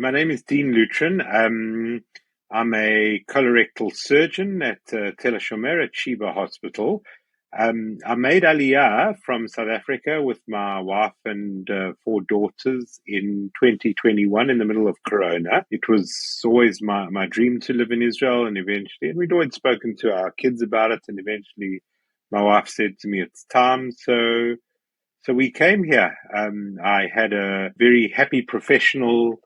My name is Dean Lutrin. I'm a colorectal surgeon at Tel Hashomer at Sheba Hospital. I made Aliyah from South Africa with my wife and four daughters in 2021 in the middle of Corona. It was always my dream to live in Israel, and we'd always spoken to our kids about it, and eventually my wife said to me, it's time. So we came here. I had a very happy professional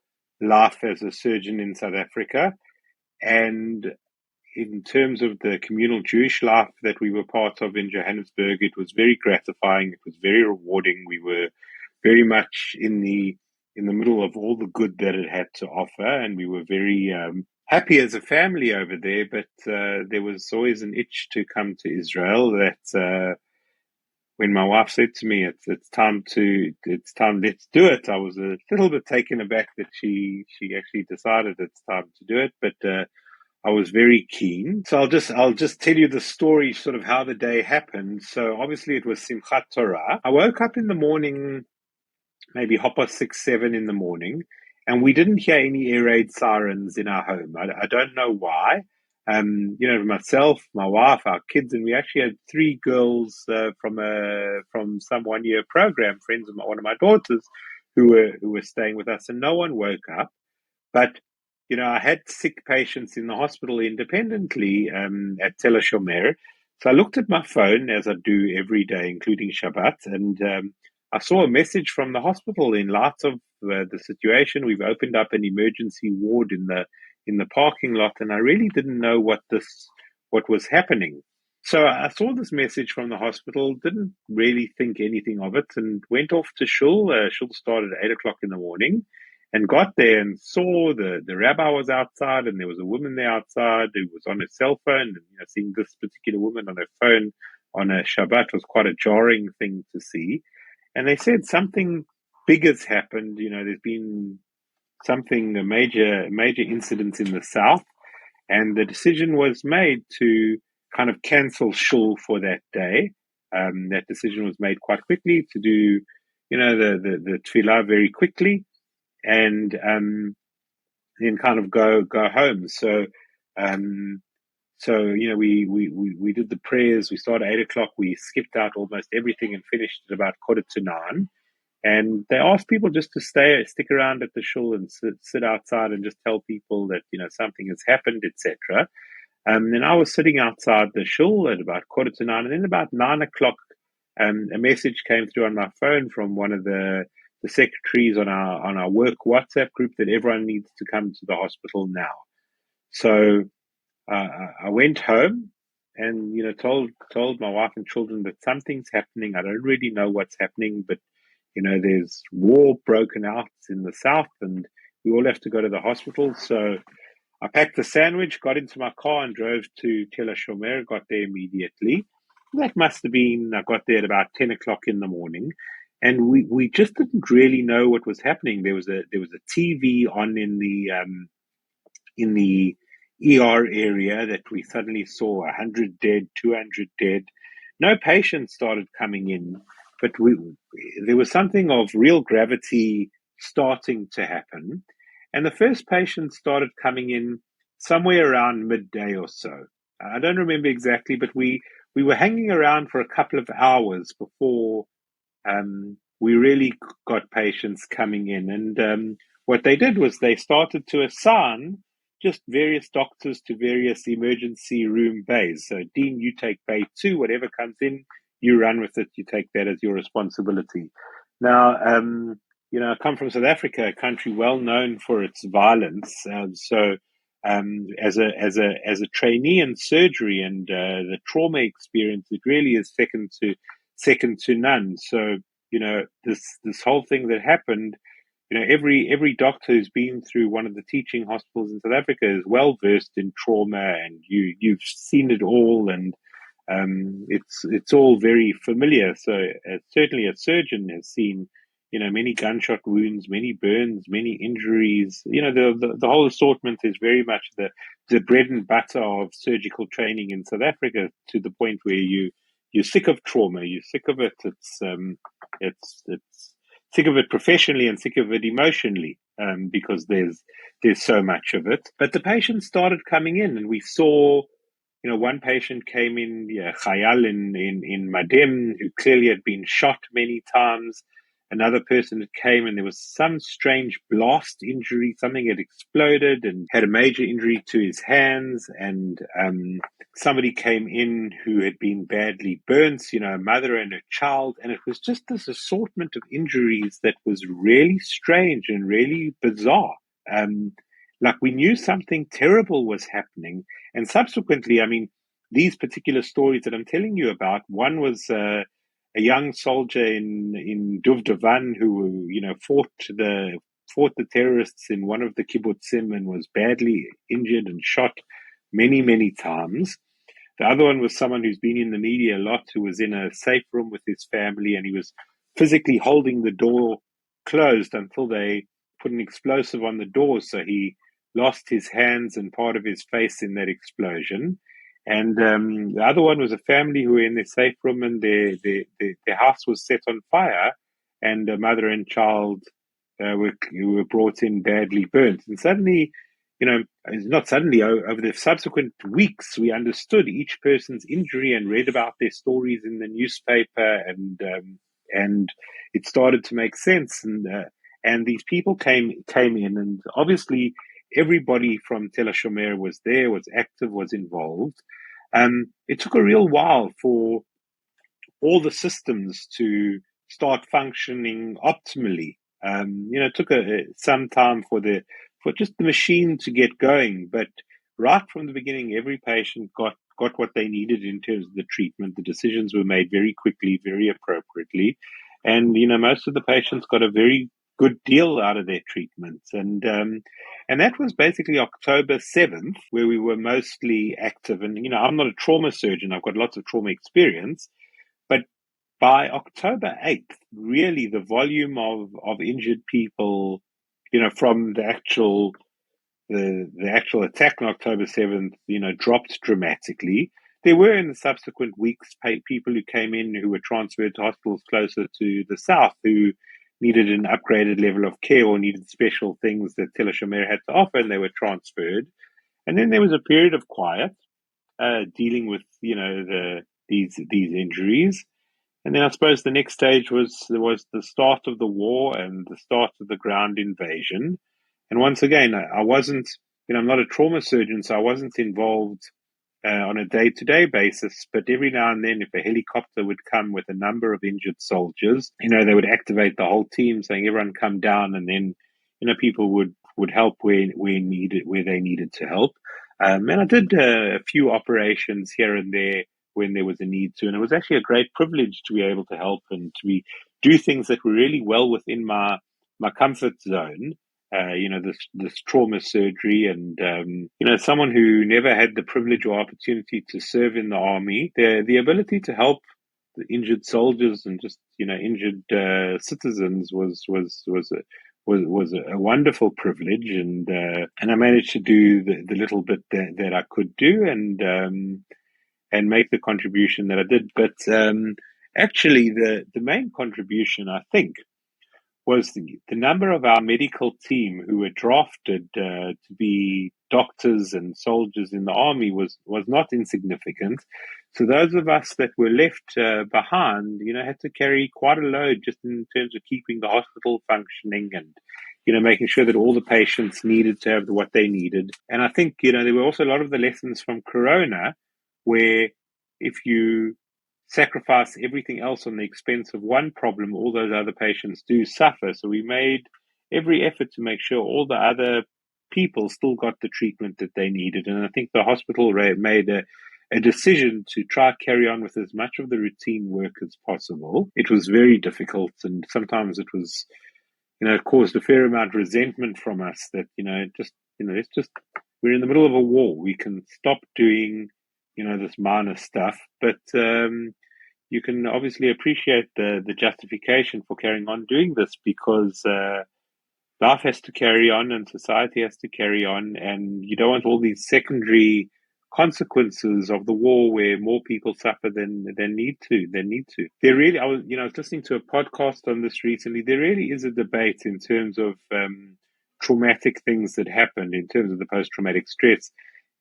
life as a surgeon in South Africa. And in terms of the communal Jewish life that we were part of in Johannesburg, it was very gratifying. It was very rewarding. We were very much in the middle of all the good that it had to offer, and we were very happy as a family over there. But there was always an itch to come to Israel. That when my wife said to me, "It's time, let's do it," I was a little bit taken aback that she actually decided it's time to do it, but I was very keen. So I'll just tell you the story, sort of how the day happened. So obviously it was Simchat Torah. I woke up in the morning, maybe 6:30, 7 in the morning, and we didn't hear any air raid sirens in our home. I don't know why. Myself, my wife, our kids, and we actually had three girls from some 1 year program, friends of one of my daughters, who were staying with us, and no one woke up. But I had sick patients in the hospital independently at Tel Hashomer. So I looked at my phone, as I do every day, including Shabbat, and I saw a message from the hospital in light of the situation. We've opened up an emergency ward in the parking lot, and I really didn't know what was happening. So I saw this message from the hospital, didn't really think anything of it, and went off to shul. Shul started at 8 o'clock in the morning, and got there and saw the rabbi was outside, and there was a woman there outside who was on her cell phone. And seeing this particular woman on her phone on a Shabbat was quite a jarring thing to see. And they said something big has happened. There's been a major incident in the south, and the decision was made to kind of cancel shul for that day. That decision was made quite quickly to do, the tefillah very quickly, and then kind of go home. We did the prayers. We started at 8 o'clock. We skipped out almost everything and finished at about 8:45. And they asked people just to stick around at the shul and sit outside and just tell people that something has happened, etc. And I was sitting outside the shul at about 8:45, and then about 9 o'clock, a message came through on my phone from one of the secretaries on our work WhatsApp group that everyone needs to come to the hospital now. So I went home and told my wife and children that something's happening. I don't really know what's happening, but there's war broken out in the south, and we all have to go to the hospital. So I packed a sandwich, got into my car, and drove to Tel Hashomer. Got there immediately. That must have been, I got there at about 10 o'clock in the morning, and we just didn't really know what was happening. There was a TV on in the ER area that we suddenly saw 100 dead, 200 dead. No patients started coming in, but there was something of real gravity starting to happen. And the first patient started coming in somewhere around midday or so. I don't remember exactly, but we were hanging around for a couple of hours before we really got patients coming in. And what they did was they started to assign just various doctors to various emergency room bays. So, Dean, you take bay 2, whatever comes in, you run with it, you take that as your responsibility. Now, I come from South Africa, a country well known for its violence. As a trainee in surgery and the trauma experience, it really is second to none. So, this whole thing that happened, every doctor who's been through one of the teaching hospitals in South Africa is well versed in trauma, and you've seen it all, and it's all very familiar. So certainly a surgeon has seen many gunshot wounds, many burns, many injuries. The whole assortment is very much the bread and butter of surgical training in South Africa, to the point where you're sick of trauma, you're sick of it. It's sick of it professionally and sick of it emotionally. because there's so much of it. But the patients started coming in, and we saw, one patient came in, Khayal in Madem, who clearly had been shot many times. Another person that came, and there was some strange blast injury. Something had exploded and had a major injury to his hands. And somebody came in who had been badly burnt, a mother and a child. And it was just this assortment of injuries that was really strange and really bizarre. Like we knew something terrible was happening. And subsequently, these particular stories that I'm telling you about, one was a young soldier in Duvdevan who, fought the terrorists in one of the kibbutzim and was badly injured and shot many, many times. The other one was someone who's been in the media a lot, who was in a safe room with his family, and he was physically holding the door closed until they put an explosive on the door, so he lost his hands and part of his face in that explosion. And the other one was a family who were in their safe room, and their house was set on fire, and a mother and child were brought in badly burnt. And suddenly, not suddenly, over the subsequent weeks, we understood each person's injury and read about their stories in the newspaper, and it started to make sense. And these people came in, and obviously everybody from Tel Hashomer was there, was active, was involved. It took a real while for all the systems to start functioning optimally. It took some time for just the machine to get going, but right from the beginning, every patient got what they needed in terms of the treatment. The decisions were made very quickly, very appropriately, and most of the patients got a very good deal out of their treatments. And that was basically October 7th, where we were mostly active. And I'm not a trauma surgeon; I've got lots of trauma experience, but by October 8th, really the volume of injured people, from the actual attack on October 7th, dropped dramatically. There were in the subsequent weeks people who came in who were transferred to hospitals closer to the south who needed an upgraded level of care or needed special things that Tel Hashomer had to offer, and they were transferred. And then there was a period of quiet, dealing with these injuries. And then I suppose the next stage was the start of the war and the start of the ground invasion. And once again, I wasn't, I'm not a trauma surgeon, so I wasn't involved on a day-to-day basis. But every now and then, if a helicopter would come with a number of injured soldiers, they would activate the whole team, saying everyone come down, and then people would help where they needed to help. And I did a few operations here and there when there was a need to, and it was actually a great privilege to be able to help and to do things that were really well within my comfort zone. This trauma surgery, and someone who never had the privilege or opportunity to serve in the army, the ability to help the injured soldiers and just injured citizens was a wonderful privilege, and I managed to do the little bit that I could do, and make the contribution that I did. But actually, the main contribution, I think, was the number of our medical team who were drafted to be doctors and soldiers in the army was not insignificant. So those of us that were left behind, had to carry quite a load just in terms of keeping the hospital functioning and, making sure that all the patients needed to have what they needed. And I think, there were also a lot of the lessons from Corona where if you sacrifice everything else on the expense of one problem, all those other patients do suffer. So we made every effort to make sure all the other people still got the treatment that they needed. And I think the hospital made a decision to try carry on with as much of the routine work as possible. It was very difficult, and sometimes it was, it caused a fair amount of resentment from us that, it's just, we're in the middle of a war. We can stop doing, this minor stuff, but you can obviously appreciate the justification for carrying on doing this, because life has to carry on and society has to carry on, and you don't want all these secondary consequences of the war where more people suffer than need to. There really, I was listening to a podcast on this recently. There really is a debate in terms of traumatic things that happened in terms of the post-traumatic stress,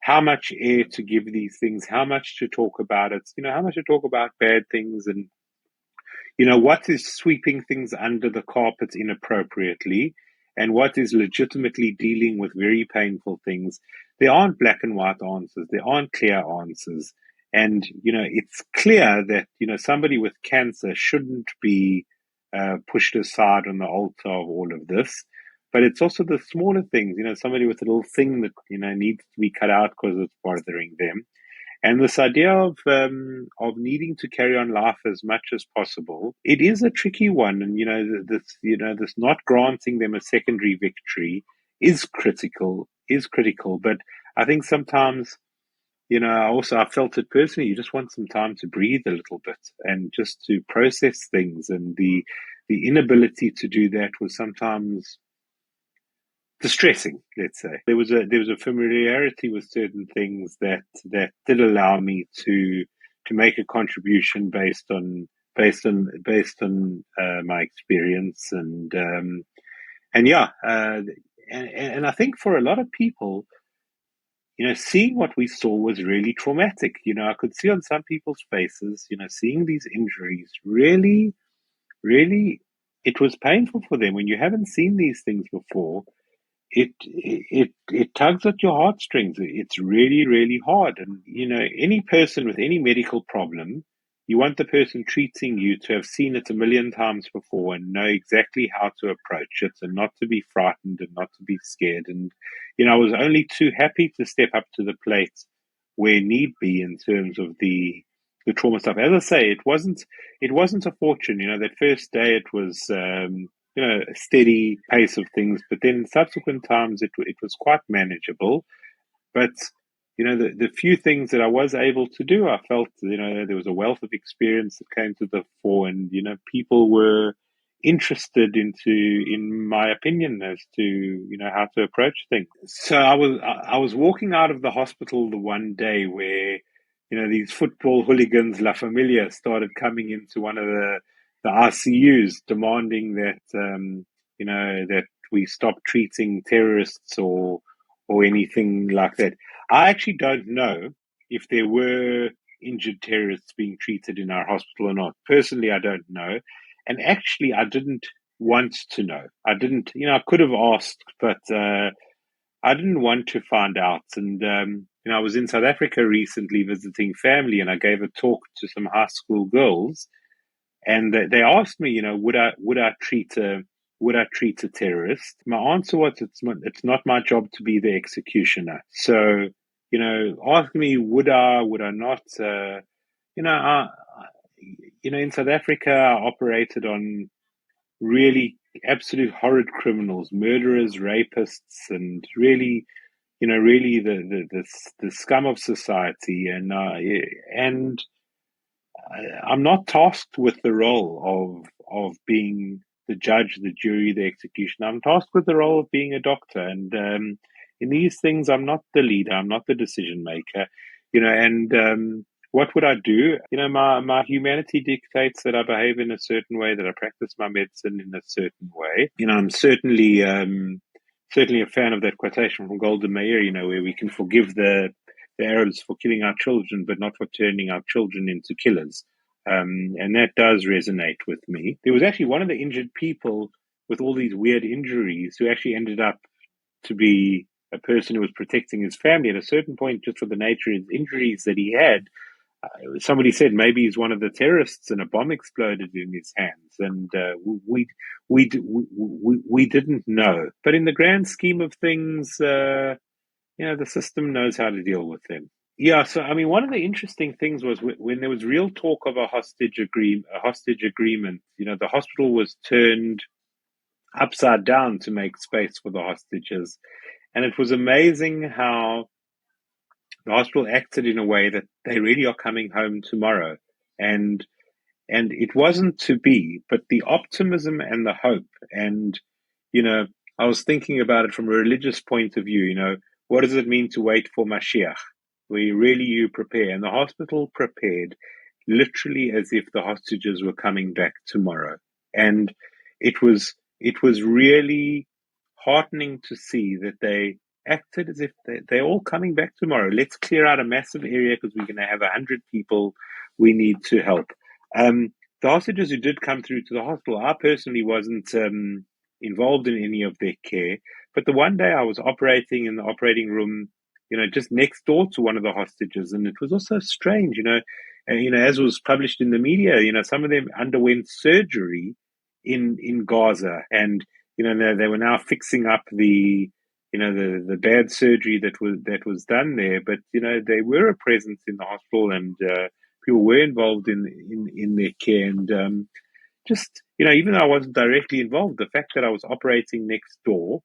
how much air to give these things, how much to talk about it, how much to talk about bad things, and what is sweeping things under the carpet inappropriately, and what is legitimately dealing with very painful things. There aren't black and white answers. There aren't clear answers. And, it's clear that, somebody with cancer shouldn't be pushed aside on the altar of all of this. But it's also the smaller things, somebody with a little thing that, needs to be cut out because it's bothering them. And this idea of needing to carry on life as much as possible, it is a tricky one. And this not granting them a secondary victory is critical. But I think sometimes, I felt it personally. You just want some time to breathe a little bit and just to process things. And the inability to do that was sometimes distressing, let's say. There was a familiarity with certain things that did allow me to make a contribution based on my experience, and I think for a lot of people, seeing what we saw was really traumatic. I could see on some people's faces, seeing these injuries really, really, it was painful for them when you haven't seen these things before. It tugs at your heartstrings. It's really, really hard. And, any person with any medical problem, you want the person treating you to have seen it a million times before and know exactly how to approach it, and not to be frightened and not to be scared. And, I was only too happy to step up to the plate where need be in terms of the trauma stuff. As I say, it wasn't a fortune. That first day it was, a steady pace of things, but then in subsequent times it was quite manageable. But the few things that I was able to do, I felt there was a wealth of experience that came to the fore, and people were interested in my opinion as to how to approach things. So I was walking out of the hospital the one day where these football hooligans, La Familia, started coming into one of the ICUs, demanding that that we stop treating terrorists or anything like that. I actually don't know if there were injured terrorists being treated in our hospital or not. Personally, I don't know. And actually, I didn't want to know. I didn't, I could have asked, but I didn't want to find out. And, I was in South Africa recently visiting family, and I gave a talk to some high school girls. And they asked me, would I treat a terrorist? My answer was, it's not my job to be the executioner. So, ask me, would I not? In South Africa, I operated on really absolute horrid criminals, murderers, rapists, and really, really the scum of society. And I'm not tasked with the role of being the judge, the jury, the executioner. I'm tasked with the role of being a doctor. And in these things, I'm not the leader. I'm not the decision maker. And what would I do? My humanity dictates that I behave in a certain way, that I practice my medicine in a certain way. I'm certainly a fan of that quotation from Golda Meir, where we can forgive the Arabs for killing our children, but not for turning our children into killers. And that does resonate with me. There was actually one of the injured people with all these weird injuries who actually ended up to be a person who was protecting his family. At a certain point, just for the nature of injuries that he had, somebody said maybe he's one of the terrorists and a bomb exploded in his hands. And we didn't know. But in the grand scheme of things, the system knows how to deal with them. Yeah, so I mean, one of the interesting things was when there was real talk of a hostage agreement. The hospital was turned upside down to make space for the hostages, and it was amazing how the hospital acted in a way that they really are coming home tomorrow, and it wasn't to be, but the optimism and the hope, and I was thinking about it from a religious point of view. What does it mean to wait for Mashiach? Where you prepare, and the hospital prepared literally as if the hostages were coming back tomorrow. And it was really heartening to see that they acted as if they're all coming back tomorrow. Let's clear out a massive area because we're going to have 100 people we need to help. The hostages who did come through to the hospital, I personally wasn't involved in any of their care. But the one day I was operating in the operating room, just next door to one of the hostages, and it was also strange, as was published in the media, some of them underwent surgery in Gaza, and they were now fixing up the bad surgery that was done there, but they were a presence in the hospital, and people were involved in their care, and just even though I wasn't directly involved, the fact that I was operating next door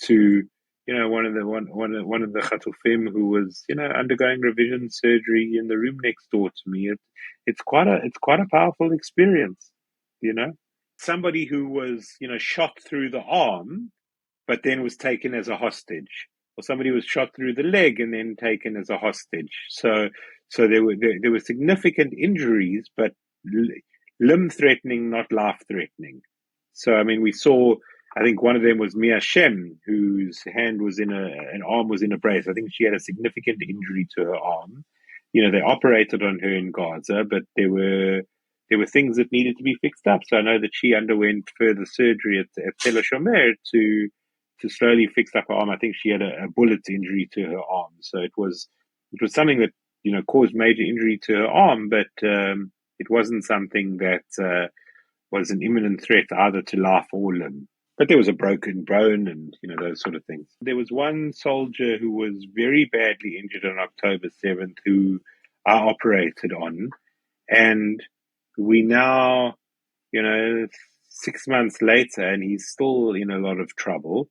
to one of the Chatufim who was undergoing revision surgery in the room next door to me, it's quite a powerful experience. Somebody who was shot through the arm but then was taken as a hostage, or somebody was shot through the leg and then taken as a hostage. So there were significant injuries, but limb threatening, not life threatening. So I mean, we saw. I think one of them was Mia Shem, whose hand was an arm was in a brace. I think she had a significant injury to her arm. They operated on her in Gaza, but there were things that needed to be fixed up. So I know that she underwent further surgery at Tel Hashomer to slowly fix up her arm. I think she had a bullet injury to her arm. So it was something that caused major injury to her arm, but it wasn't something that was an imminent threat either to life or limb. But there was a broken bone and those sort of things. There was one soldier who was very badly injured on October 7th who I operated on, and we now 6 months later, and he's still in a lot of trouble.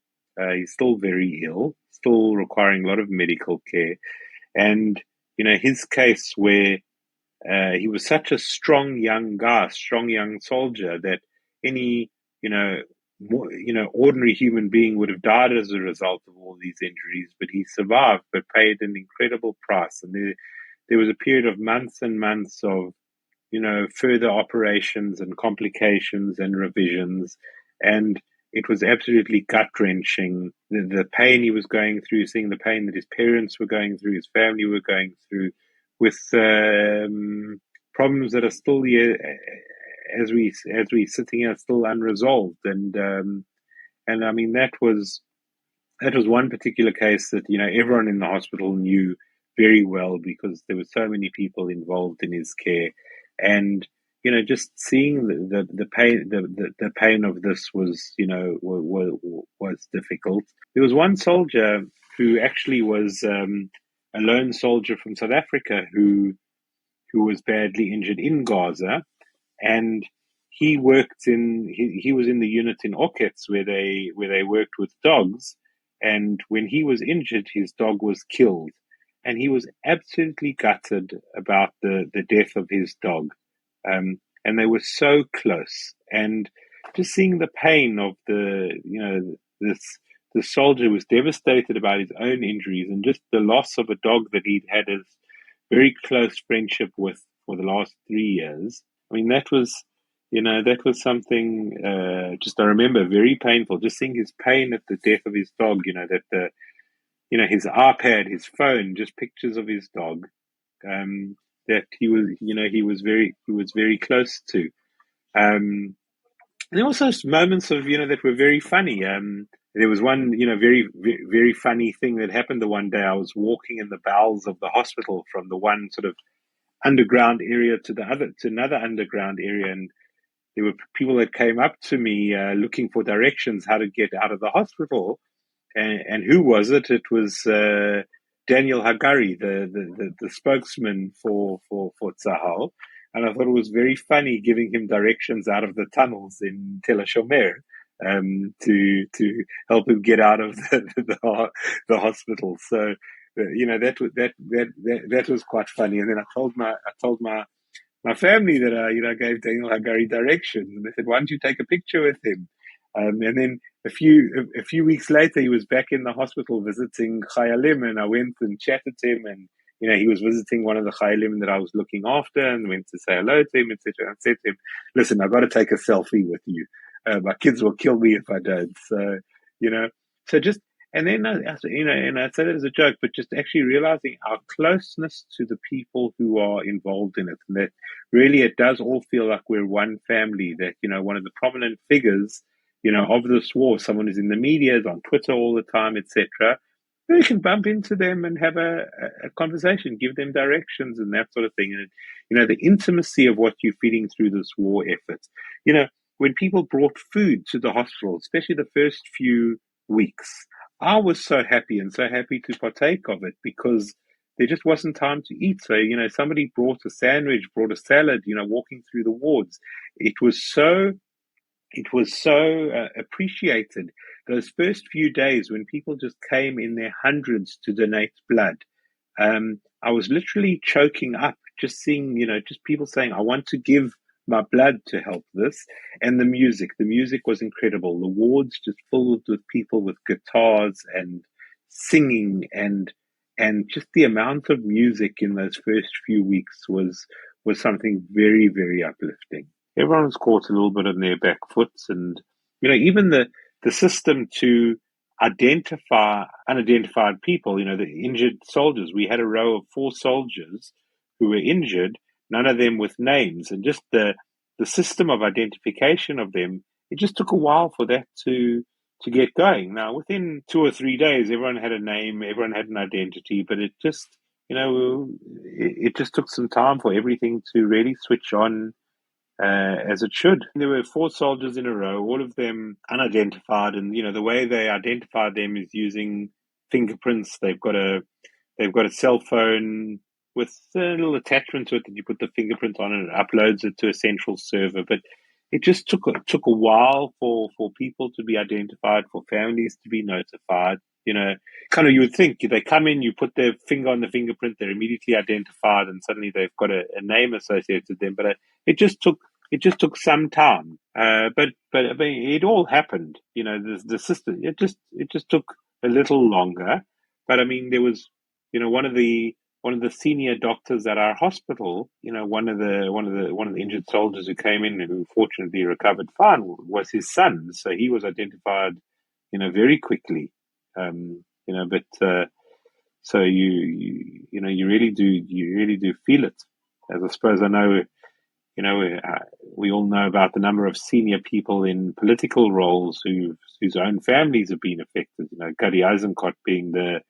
He's still very ill, still requiring a lot of medical care. And, his case where he was such a strong young soldier that any, ordinary human being would have died as a result of all these injuries, but he survived, but paid an incredible price. And there was a period of months and months of, further operations and complications and revisions. And it was absolutely gut-wrenching. The pain he was going through, seeing the pain that his parents were going through, his family were going through, with problems that are still here as we sitting here, still unresolved. And I mean, that was one particular case that everyone in the hospital knew very well, because there were so many people involved in his care. And just seeing the pain of this was was difficult. There was one soldier who actually was a lone soldier from South Africa who was badly injured in Gaza, and he was in the unit in Oketz where they worked with dogs, and when he was injured, his dog was killed. And he was absolutely gutted about the death of his dog. And they were so close. And just seeing the pain of the soldier was devastated about his own injuries, and just the loss of a dog that he'd had a very close friendship with for the last 3 years. I mean, that was something, just I remember, very painful. Just seeing his pain at the death of his dog, that his iPad, his phone, just pictures of his dog, that he was very close to. And also moments of, that were very funny. There was one, very, very, very funny thing that happened the one day. I was walking in the bowels of the hospital from the one sort of underground area to another underground area, and there were people that came up to me looking for directions how to get out of the hospital. And who was it? It was Daniel Hagari, the spokesman for Tzahal. And I thought it was very funny giving him directions out of the tunnels in Tel Hashomer to help him get out of the hospital. So that was quite funny. And then I told my family that I gave Daniel Hagari directions, and they said, "Why don't you take a picture with him?" And then a few weeks later, he was back in the hospital visiting Chayalim, and I went and chatted to him, and he was visiting one of the Chayalim that I was looking after, and went to say hello to him, etc. I said to him, "Listen, I've got to take a selfie with you. My kids will kill me if I don't." So So just, and then, and I say that as a joke, but just actually realizing our closeness to the people who are involved in it, and that really it does all feel like we're one family. That, one of the prominent figures, of this war, someone who's in the media, is on Twitter all the time, etc. You can bump into them and have a conversation, give them directions and that sort of thing. And, the intimacy of what you're feeling through this war effort. When people brought food to the hospital, especially the first few weeks, I was so happy and so happy to partake of it because there just wasn't time to eat. So, somebody brought a sandwich, brought a salad, walking through the wards. It was so appreciated those first few days when people just came in their hundreds to donate blood. I was literally choking up just seeing, just people saying, I want to give my blood to help this. And the music was incredible. The wards just filled with people with guitars and singing, and just the amount of music in those first few weeks was something very, very uplifting. Everyone's caught a little bit on their back foot, and even the system to identify unidentified people, the injured soldiers. We had a row of 4 soldiers who were injured, none of them with names, and just the system of identification of them. It just took a while for that to get going. Now, within 2 or 3 days, everyone had a name, everyone had an identity, but it just it just took some time for everything to really switch on as it should. There were 4 soldiers in a row, all of them unidentified, and the way they identified them is using fingerprints. They've got a cell phone with a little attachment to it that you put the fingerprint on, and it uploads it to a central server. But it just took a while for people to be identified, for families to be notified. Kind of, you would think they come in, you put their finger on the fingerprint, they're immediately identified, and suddenly they've got a name associated with them. But it just took some time. But I mean, it all happened. The system. It just took a little longer. But I mean, there was, one of the senior doctors at our hospital. One of the injured soldiers who came in, who fortunately recovered fine, was his son. So he was identified, very quickly. But so you really do feel it. As I suppose I know, we all know about the number of senior people in political roles whose own families have been affected. Gadi Eisenkot being the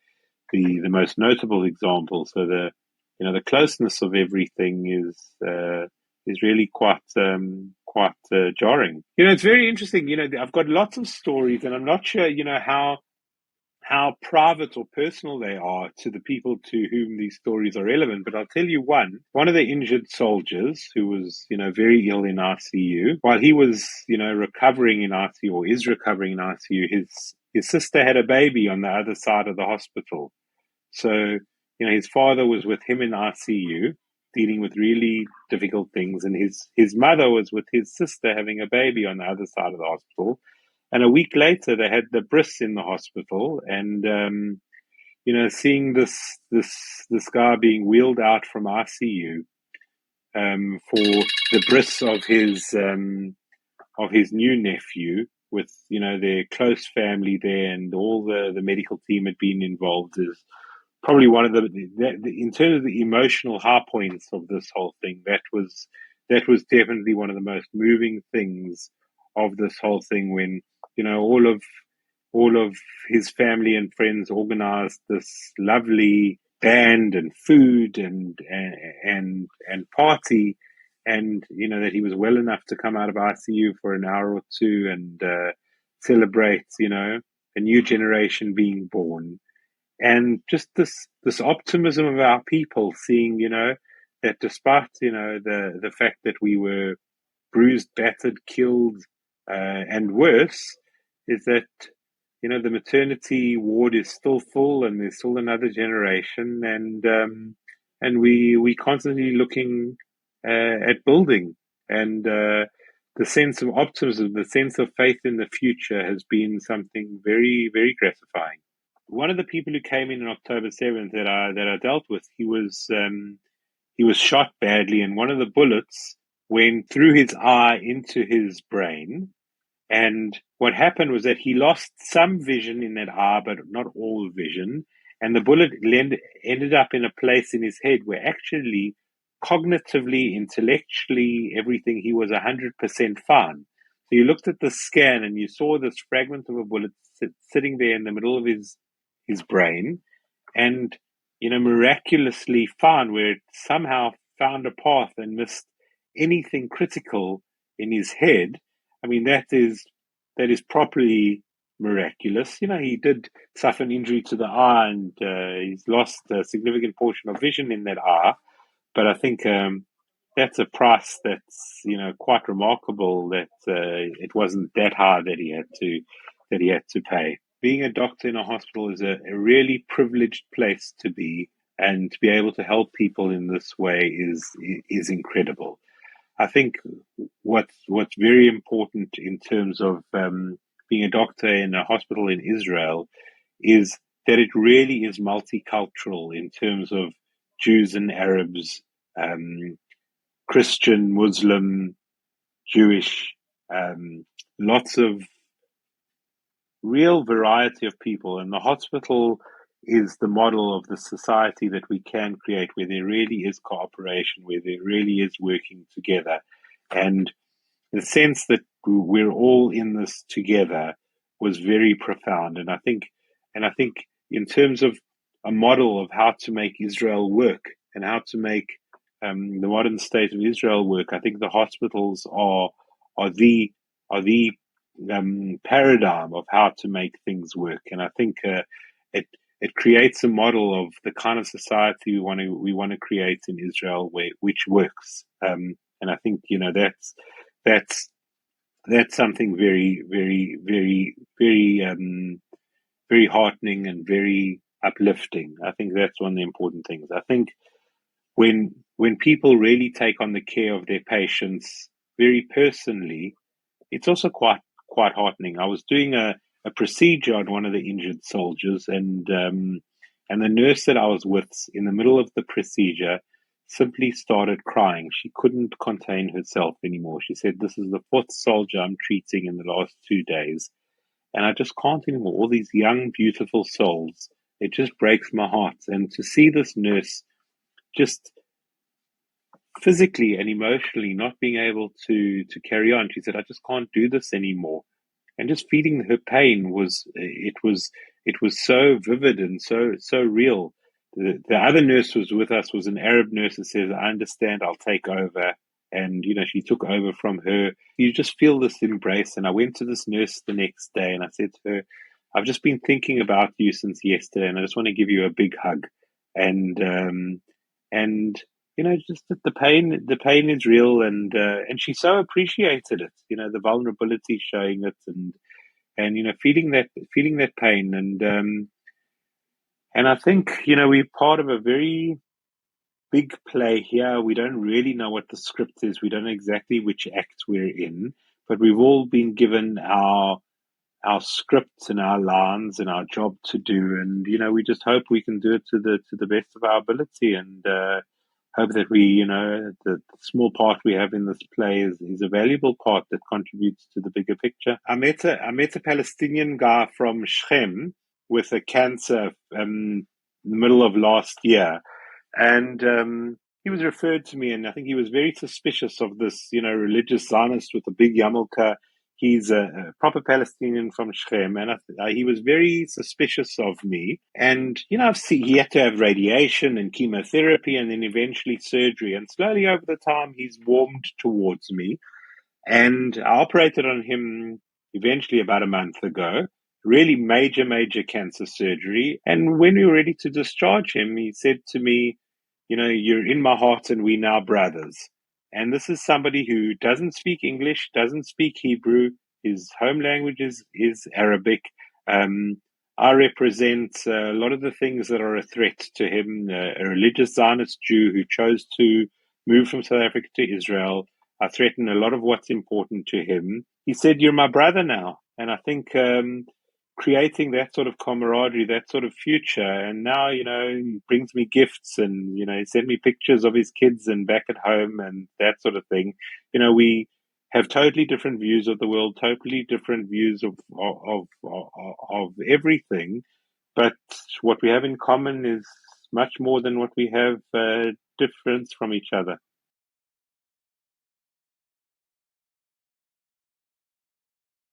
most notable example. So the closeness of everything is really quite jarring. It's very interesting. I've got lots of stories, and I'm not sure how private or personal they are to the people to whom these stories are relevant. But I'll tell you one of the injured soldiers who was, very ill in ICU, while he was, recovering in ICU, or is recovering in ICU, his sister had a baby on the other side of the hospital. So, his father was with him in ICU, dealing with really difficult things, and his mother was with his sister having a baby on the other side of the hospital. And a week later, they had the bris in the hospital, and seeing this guy being wheeled out from ICU for the bris of his new nephew, with their close family there, and all the medical team had been involved, is probably one of the in terms of the emotional high points of this whole thing. That was definitely one of the most moving things of this whole thing, when all of his family and friends organized this lovely band and food and party, and that he was well enough to come out of ICU for an hour or two and celebrate a new generation being born. And just this optimism of our people, seeing that despite the fact that we were bruised, battered, killed, and worse, is that the maternity ward is still full, and there's still another generation, and we constantly looking at building, and the sense of optimism, the sense of faith in the future, has been something very, very gratifying. One of the people who came in on October 7th that I dealt with, he was shot badly, and one of the bullets went through his eye into his brain, And what happened was that he lost some vision in that eye, but not all vision. And the bullet ended up in a place in his head where actually, cognitively, intellectually, everything, he was 100% fine. So you looked at the scan and you saw this fragment of a bullet sitting there in the middle of his brain, and miraculously found where it somehow found a path and missed anything critical in his head. I mean, that is properly miraculous. He did suffer an injury to the eye, and he's lost a significant portion of vision in that eye. But I think that's a price that's quite remarkable. That it wasn't that high that he had to pay. Being a doctor in a hospital is a really privileged place to be, and to be able to help people in this way is incredible. I think what's very important in terms of being a doctor in a hospital in Israel is that it really is multicultural in terms of Jews and Arabs, Christian, Muslim, Jewish, lots of real variety of people. And the hospital is the model of the society that we can create, where there really is cooperation, where there really is working together. And the sense that we're all in this together was very profound. And I think in terms of a model of how to make Israel work and how to make the modern state of Israel work, I think the hospitals are the paradigm of how to make things work. And I think it creates a model of the kind of society we want to create in Israel, which works. And I think that's that's something very, very, very, very, very heartening and very uplifting. I think that's one of the important things. I think when people really take on the care of their patients very personally, it's also quite heartening. I was doing a procedure on one of the injured soldiers, and the nurse that I was with in the middle of the procedure simply started crying. She couldn't contain herself anymore. She said, "This is the fourth soldier I'm treating in the last 2 days, and I just can't anymore. All these young, beautiful souls. It just breaks my heart." And to see this nurse just physically and emotionally not being able to carry on, she said, "I just can't do this anymore." And just feeling her pain was so vivid and so real. The other nurse was with us, was an Arab nurse, and says, "I understand, I'll take over." And she took over from her. You just feel this embrace. And I went to this nurse the next day and I said to her, "I've just been thinking about you since yesterday, and I just want to give you a big hug." And just that the pain is real, and she so appreciated it. The vulnerability, showing it, and feeling that pain. And I think we're part of a very big play here. We don't really know what the script is. We don't know exactly which act we're in, but we've all been given our scripts and our lines and our job to do, and we just hope we can do it to the best of our ability, and hope that the small part we have in this play is a valuable part that contributes to the bigger picture. I met a Palestinian guy from Shechem with a cancer in the middle of last year, and he was referred to me, and I think he was very suspicious of this religious Zionist with a big yarmulke. He's a proper Palestinian from Shechem, and he was very suspicious of me. And I've seen he had to have radiation and chemotherapy, and then eventually surgery. And slowly over the time, he's warmed towards me. And I operated on him eventually about a month ago. Really major, major cancer surgery. And when we were ready to discharge him, he said to me, "You're in my heart, and we now brothers." And this is somebody who doesn't speak English, doesn't speak Hebrew. His home language is Arabic. I represent a lot of the things that are a threat to him. A religious Zionist Jew who chose to move from South Africa to Israel. I threaten a lot of what's important to him. He said, "You're my brother now." And I think creating that sort of camaraderie, that sort of future. And now, he brings me gifts, and, he sent me pictures of his kids and back at home and that sort of thing. We have totally different views of the world, totally different views of everything. But what we have in common is much more than what we have difference from each other.